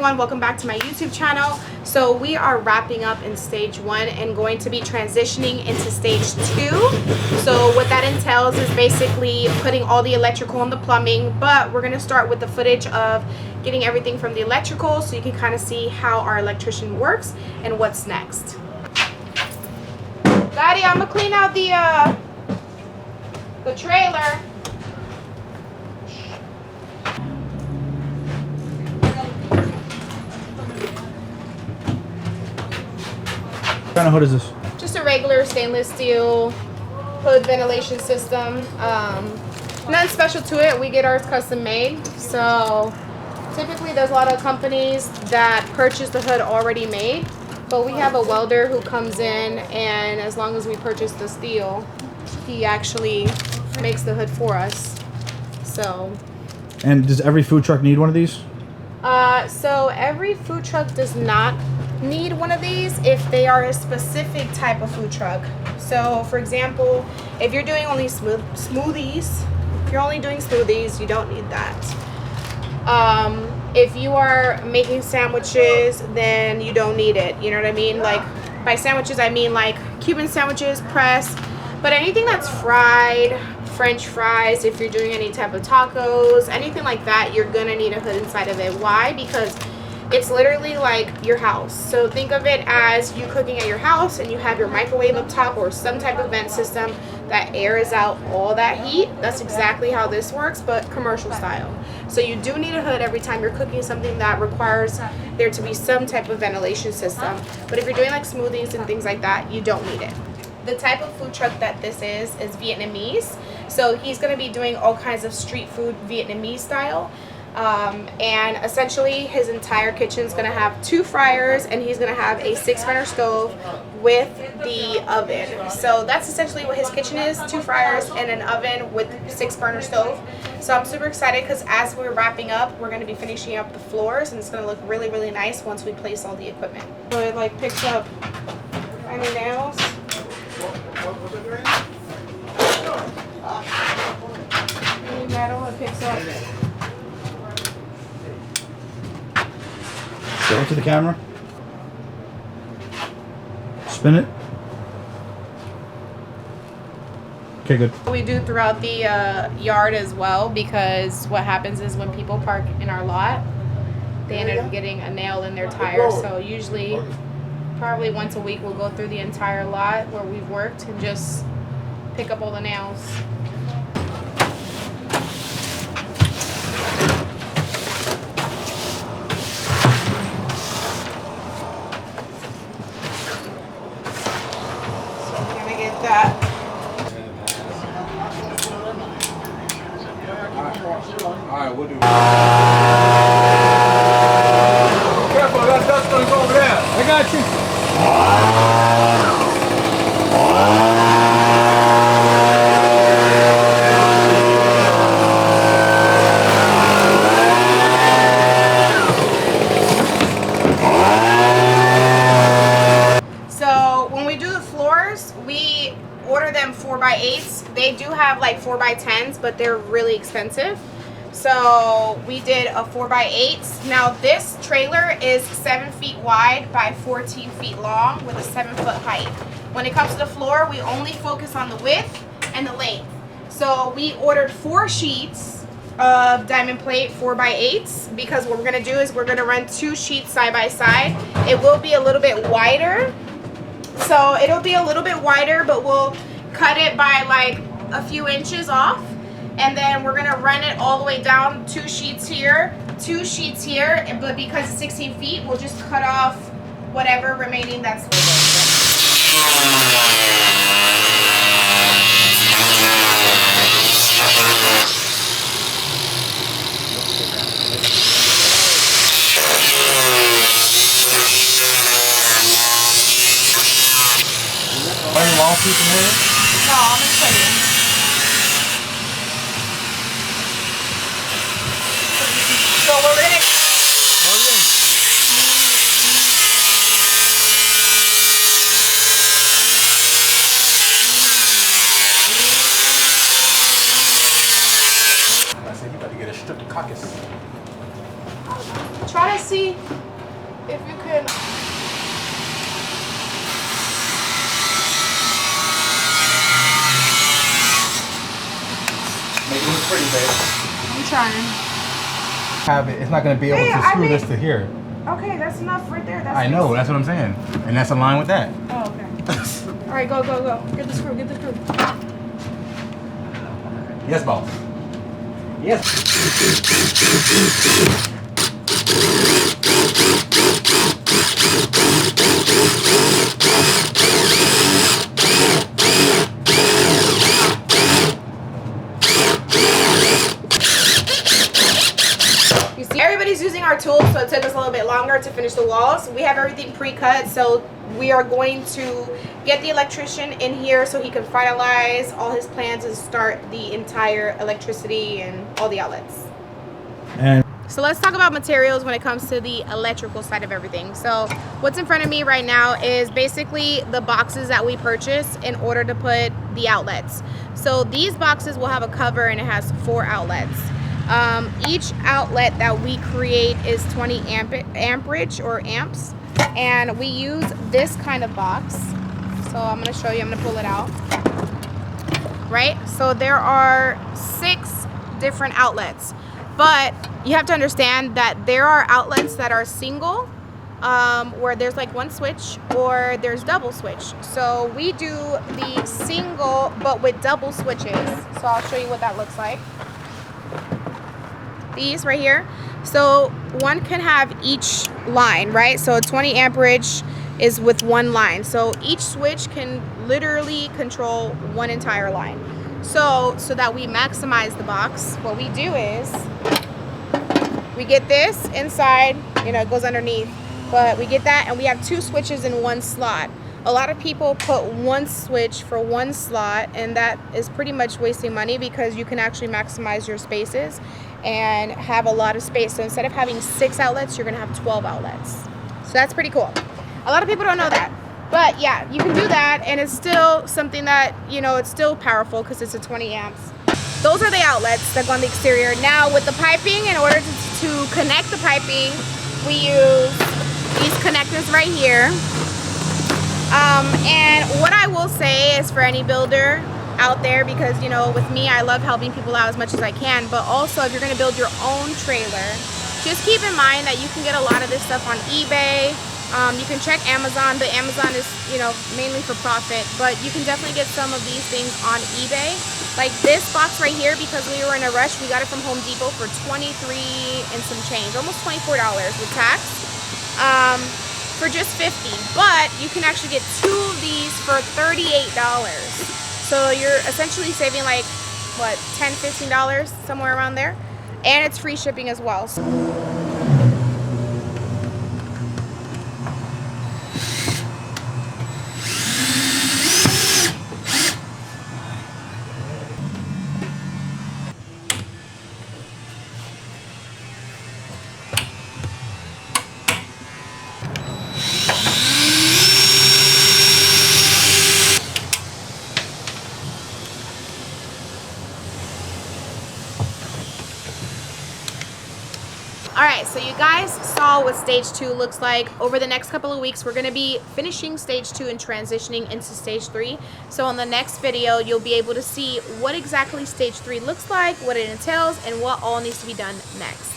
everyone, welcome back to my YouTube channel. So we are wrapping up in stage 1 and going to be transitioning into stage 2. So what that entails is basically putting all the electrical and the plumbing, but we're going to start with the footage of getting everything from the electrical so you can kind of see how our electrician works and what's next. Daddy, I'm gonna clean out the trailer. What kind of hood is this? Just a regular stainless steel hood ventilation system. Nothing special to it. We get ours custom made. So typically there's a lot of companies that purchase the hood already made, but we have a welder who comes in, and as long as we purchase the steel, he actually makes the hood for us. So. And does every food truck need one of these? So every food truck does not need one of these if they are a specific type of food truck. So for example, if you're doing only smoothies, if you're only doing smoothies, you don't need that. If you are making sandwiches, then you don't need it. You know what I mean? Like, by sandwiches I mean like Cuban sandwiches, pressed, but anything that's fried, French fries, if you're doing any type of tacos, anything like that, you're gonna need a hood inside of it. Why? Because it's literally like your house. So think of it as you cooking at your house and you have your microwave up top or some type of vent system that airs out all that heat. That's exactly how this works, but commercial style. So you do need a hood every time you're cooking something that requires there to be some type of ventilation system. But if you're doing like smoothies and things like that, you don't need it. The type of food truck that this is Vietnamese. So he's going to be doing all kinds of street food Vietnamese style. And essentially his entire kitchen is going to have 2 fryers, and he's going to have a 6-burner stove with the oven. So that's essentially what his kitchen is: 2 fryers and an oven with 6-burner stove. So I'm super excited because as we're wrapping up, we're going to be finishing up the floors, and it's going to look really, really nice once we place all the equipment. So it like picks up any nails. Any metal, it picks up. Show it to the camera. Spin it. Okay, good. We do throughout the yard as well, because what happens is when people park in our lot, they end up getting a nail in their tire. So usually, probably once a week, we'll go through the entire lot where we've worked and just pick up all the nails. That. Alright, we'll do. Careful, I got dust bunnies over there. I got you. So when we do the floors, we order them 4x8s. They do have like 4x10s, but they're really expensive. So we did a 4x8. Now this trailer is 7 feet wide by 14 feet long with a 7-foot height. When it comes to the floor, we only focus on the width and the length. So we ordered 4 sheets of diamond plate 4x8s, because what we're going to do is we're going to run 2 sheets side by side. It will be a little bit wider. So it'll be a little bit wider, but we'll cut it by like a few inches off. And then we're going to run it all the way down, 2 sheets here, 2 sheets here. But because it's 16 feet, we'll just cut off whatever remaining that's Any long piece in there? No, I'm going to put it. So we're going to... I said, you better get a strip of caucus. Try to see pretty, babe. I'm trying. Have it. It's not gonna be able Yeah, to I screw mean- this to here. Okay, that's enough right there. That's I know. That's what I'm saying. And that's aligned with that. Oh, okay. All right, go. Get the screw. Yes, boss. Yes. You see, everybody's using our tools, so it took us a little bit longer to finish the walls. We have everything pre-cut, so we are going to get the electrician in here so he can finalize all his plans and start the entire electricity and all the outlets. And So let's talk about materials when it comes to the electrical side of everything. So what's in front of me right now is basically the boxes that we purchase in order to put the outlets. So these boxes will have a cover and it has 4 outlets. Each outlet that we create is 20 amperage or amps, and we use this kind of box. So I'm going to show you, I'm going to pull it out. Right? So there are 6 different outlets, but you have to understand that there are outlets that are single, where there's like one switch, or there's double switch. So we do the single but with double switches. So I'll show you what that looks like. These right here. So one can have each line, right? So 20 amperage is with one line. So each switch can literally control one entire line. So that we maximize the box, what we do is we get this inside, you know, it goes underneath, but we get that and we have 2 switches in one slot. A lot of people put one switch for one slot, and that is pretty much wasting money because you can actually maximize your spaces and have a lot of space. So instead of having 6 outlets, you're gonna have 12 outlets. So that's pretty cool. A lot of people don't know that. But yeah, you can do that, and it's still something that, you know, it's still powerful because it's a 20 amps. Those are the outlets that go on the exterior. Now with the piping, in order to connect the piping, we use these connectors right here. And what I will say is for any builder out there, because, you know, with me, I love helping people out as much as I can, but also if you're going to build your own trailer, just keep in mind that you can get a lot of this stuff on eBay. You can check Amazon, but Amazon is, you know, mainly for profit, but you can definitely get some of these things on eBay. Like this box right here, because we were in a rush, we got it from Home Depot for $23 and some change, almost $24 with tax, for just $50. But you can actually get 2 of these for $38. So you're essentially saving like, what, $10, $15, somewhere around there. And it's free shipping as well. Alright, so you guys saw what stage 2 looks like. Over the next couple of weeks, we're going to be finishing stage 2 and transitioning into stage 3. So on the next video, you'll be able to see what exactly stage 3 looks like, what it entails, and what all needs to be done next.